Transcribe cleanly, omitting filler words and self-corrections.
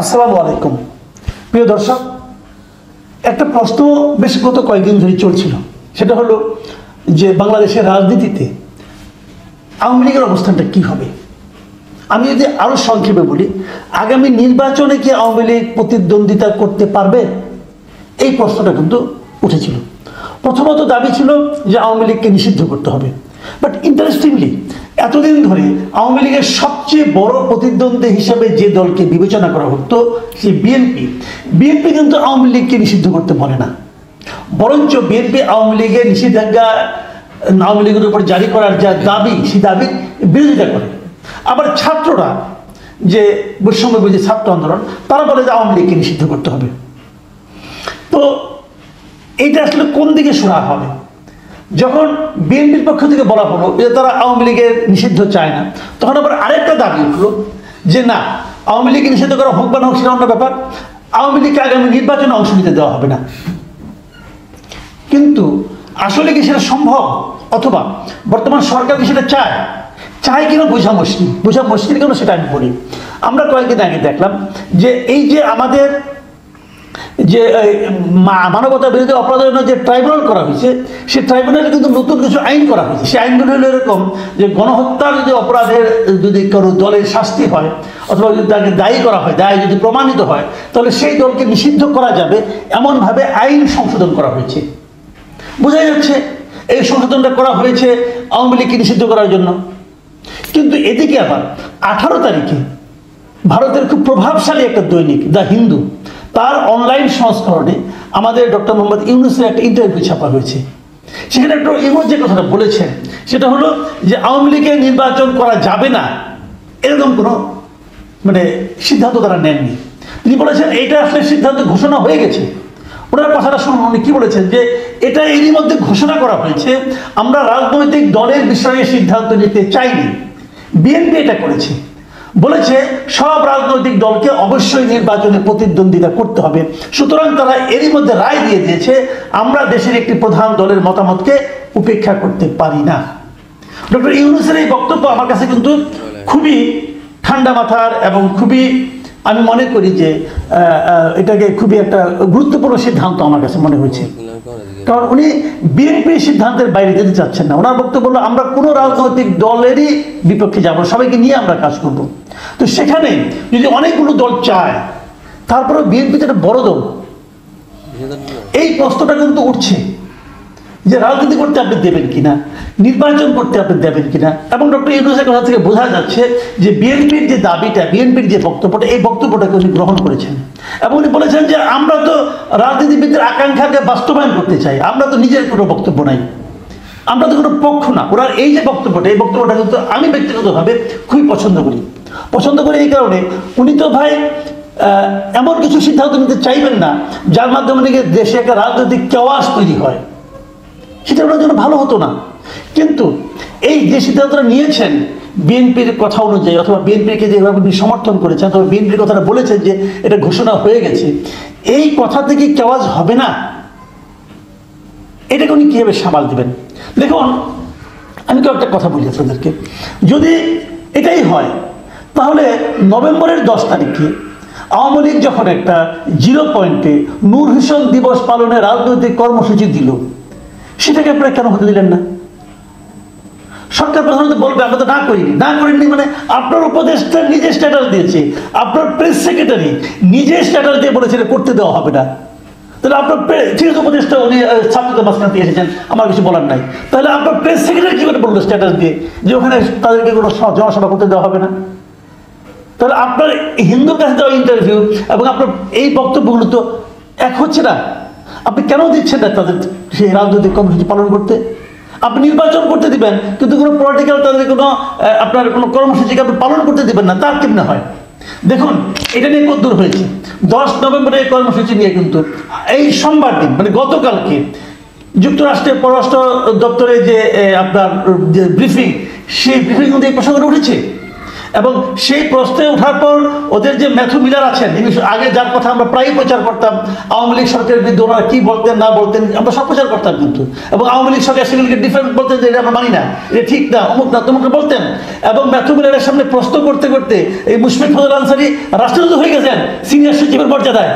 আসসালামু আলাইকুম প্রিয় দর্শক, একটা প্রশ্ন বেশ গত কয়েকদিন ধরে চলছিল, সেটা হলো যে বাংলাদেশের রাজনীতিতে আওয়ামী লীগের অবস্থানটা কী হবে। আমি যদি আরও সংক্ষেপে বলি, আগামী নির্বাচনে কি আওয়ামী লীগ প্রতিদ্বন্দ্বিতা করতে পারবে, এই প্রশ্নটা কিন্তু উঠেছিল। প্রথমত দাবি ছিল যে আওয়ামী লীগকে নিষিদ্ধ করতে হবে, বাট ইন্টারেস্টিংলি এতদিন ধরে আওয়ামী লীগের সবচেয়ে বড় প্রতিদ্বন্দ্বী হিসাবে যে দলকে বিবেচনা করা হতো সে বিএনপি কিন্তু আওয়ামী লীগকে নিষিদ্ধ করতে বলে না, বরঞ্চ বিএনপি আওয়ামী লীগের নিষেধাজ্ঞা আওয়ামী লীগের উপর জারি করার যা দাবি সেই দাবির বিরোধিতা করে। আবার ছাত্ররা, যে বৈষম্যবিরোধী ছাত্র আন্দোলন, তারা বলে যে আওয়ামী লীগকে নিষিদ্ধ করতে হবে। তো এইটা আসলে কোন দিকে সরা হবে? যখন বিএনপির পক্ষ থেকে বলা হলো যে তারা আওয়ামী লীগের নিষিদ্ধ চায় না, তখন আবার আরেকটা দাবি উঠলো যে না, আওয়ামী লীগকে নিষিদ্ধ করা হোক বা না হোক সেটা অন্য ব্যাপার, আওয়ামী লীগকে আগামী নির্বাচনে অংশ নিতে দেওয়া হবে না। কিন্তু আসলে কি সেটা সম্ভব, অথবা বর্তমান সরকার কি সেটা চায় কিনা বোঝা মুশকিল কেন সেটা আমি বলি। আমরা কয়েকদিন আগে দেখলাম যে এই যে আমাদের যে মানবতা বিরোধী অপরাধের জন্য যে ট্রাইব্যুনাল করা হয়েছে, সেই ট্রাইব্যুনালে কিন্তু নতুন কিছু আইন করা হয়েছে। সেই আইনগুলো হলো এরকম যে গণহত্যার যদি অপরাধের যদি কোনো দলের শাস্তি হয়, অথবা যদি তাকে দায়ী করা হয়, দায় যদি প্রমাণিত হয়, তাহলে সেই দলকে নিষিদ্ধ করা যাবে এমনভাবে আইন সংশোধন করা হয়েছে। বোঝা যাচ্ছে এই সংশোধনটা করা হয়েছে আওয়ামী লীগকে নিষিদ্ধ করার জন্য। কিন্তু এদিকে আবার 18 তারিখে ভারতের খুব প্রভাবশালী একটা দৈনিক দ্য হিন্দু, তার অনলাইন সংস্করণে আমাদের ডক্টর মোহাম্মদ ইউনূসের একটা ইন্টারভিউ ছাপা হয়েছে। সেখানে ডক্টর ইউনূস যে কথাটা বলেছেন সেটা হলো যে আওয়ামী লীগের নির্বাচন করা যাবে না এরকম কোনো সিদ্ধান্ত তারা নেননি। তিনি বলেছেন এটা আসলে সিদ্ধান্ত ঘোষণা হয়ে গেছে। ওনার কথাটা শুনুন, উনি কি বলেছেন যে এটা এরই মধ্যে ঘোষণা করা হয়েছে, আমরা রাজনৈতিক দলের বিষয়ে সিদ্ধান্ত নিতে চাইনি, বিএনপি এটা করেছে। বলেছে সব রাজনৈতিক দলকে অবশ্যই নির্বাচনে প্রতিদ্বন্দ্বিতা করতে হবে, সুতরাং তারা এরই মধ্যে রায় দিয়ে দিয়েছে আমরা দেশের একটি প্রধান দলের মতামতকে উপেক্ষা করতে পারি না। ডক্টর ইউনূসের এই বক্তব্য আমার কাছে কিন্তু খুবই ঠান্ডা মাথার এবং খুবই, আমি মনে করি যে এটাকে খুবই একটা গুরুত্বপূর্ণ সিদ্ধান্ত আমার কাছে মনে হয়েছে। কারণ উনি বিএনপির সিদ্ধান্তের বাইরে যেতে চাচ্ছেন না। ওনার বক্তব্য হলো আমরা কোনো রাজনৈতিক দলেরই বিপক্ষে যাব, সবাইকে নিয়ে আমরা কাজ করব। তো সেখানে যদি অনেকগুলো দল চায়, তারপরে বিএনপি তো একটা বড় দল, এই প্রশ্নটা কিন্তু উঠছে যে রাজনীতি করতে আপনি দেবেন কিনা, নির্বাচন করতে আপনি দেবেন কিনা। এবং ডক্টর ইউনূসের কথা থেকে বোঝা যাচ্ছে যে বিএনপির যে দাবিটা, বিএনপির যে বক্তব্যটা, এই বক্তব্যটাকে উনি গ্রহণ করেছেন এবং উনি বলেছেন যে আমরা তো রাজনীতিবিদদের আকাঙ্ক্ষাকে বাস্তবায়ন করতে চাই, আমরা তো নিজের কোনো বক্তব্য নাই, আমরা তো কোনো পক্ষ না। ওনার এই যে বক্তব্যটা, এই বক্তব্যটা কিন্তু আমি ব্যক্তিগতভাবে খুবই পছন্দ করি এই কারণে, উনি তো ভাই এমন কিছু সিদ্ধান্ত নিতে চাইবেন না যার মাধ্যমে নাকি দেশে একটা রাজনৈতিক কেওয়াস তৈরি হয়, সেটা ওনার জন্য ভালো হতো না। কিন্তু এই যে সিদ্ধান্তটা নিয়েছেন বিএনপির কথা অনুযায়ী, অথবা বিএনপিকে যেভাবে সমর্থন করেছেন, অথবা বিএনপির কথাটা বলেছেন যে এটা ঘোষণা হয়ে গেছে, এই কথা থেকে কেওয়াজ হবে না, এটাকে উনি কীভাবে সামাল দেবেন? দেখুন, আমি তো একটা কথা বলি আপনাদেরকে, যদি এটাই হয় তাহলে নভেম্বরের 10 তারিখে আওয়ামী লীগ যখন একটা 0 পয়েন্টে নূর হোসেন দিবস পালনের রাজনৈতিক কর্মসূচি দিল, সেটাকে আপনারা কেন হতে দিলেন না? সরকার প্রধানত বলবে আমরা তো না করিনি, মানে আপনার উপদেষ্টা নিজে স্ট্যাটাস দিয়েছে, আপনার প্রেস সেক্রেটারি নিজে স্ট্যাটাস দিয়ে বলেছে করতে দেওয়া হবে না। তাহলে আপনার ঠিক উপদেষ্টা উনি ছাত্রদের মাঝখানে দিয়ে এসেছেন, আমার কিছু বলার নাই, তাহলে আপনার প্রেস সেক্রেটারি কি করে বললো স্ট্যাটাস দিয়ে যে ওখানে তাদেরকে কোনো জনসভা করতে দেওয়া হবে না? তাহলে আপনার হিন্দুর কাছে দেওয়া ইন্টারভিউ এবং আপনার এই বক্তব্যগুলো তো এক হচ্ছে না। আপনি কেন দিচ্ছেন না তাদের সেই রাজনৈতিক কর্মসূচি পালন করতে? আপনি নির্বাচন করতে দিবেন কিন্তু কোনো পলিটিক্যাল তাদের কোনো আপনার কোনো কর্মসূচিকে আপনি পালন করতে দিবেন না, তার কেমনে হয়? দেখুন, এটা নিয়ে কতদূর হয়েছে। 10 নভেম্বরের কর্মসূচি নিয়ে কিন্তু এই সোমবার দিন, মানে গতকালকে যুক্তরাষ্ট্রের পররাষ্ট্র দপ্তরে যে আপনার যে ব্রিফিং, সেই ব্রিফিং কিন্তু এই প্রসঙ্গে উঠেছে। এবং সেই প্রশ্নে ওঠার পর ওদের যে ম্যাথু মিলার আছেন, আগে যার কথা আমরা প্রায়ই প্রচার করতাম, আওয়ামী লীগ সরকারের বিরুদ্ধে ওনারা কী বলতেন না বলতেন আমরা সব প্রচার করতাম কিন্তু, এবং আওয়ামী লীগ সরকার সেগুলিকে ডিফারেন্ট বলতেন যে এটা আমরা মানি না, এটা ঠিক না, অমুক না তমুকটা বলতেন। এবং ম্যাথু মিলারের সামনে প্রশ্ন করতে করতে এই মুশফিক ফজল আনসারী রাষ্ট্রদূত হয়ে গেছেন, সিনিয়র সচিবের মর্যাদায়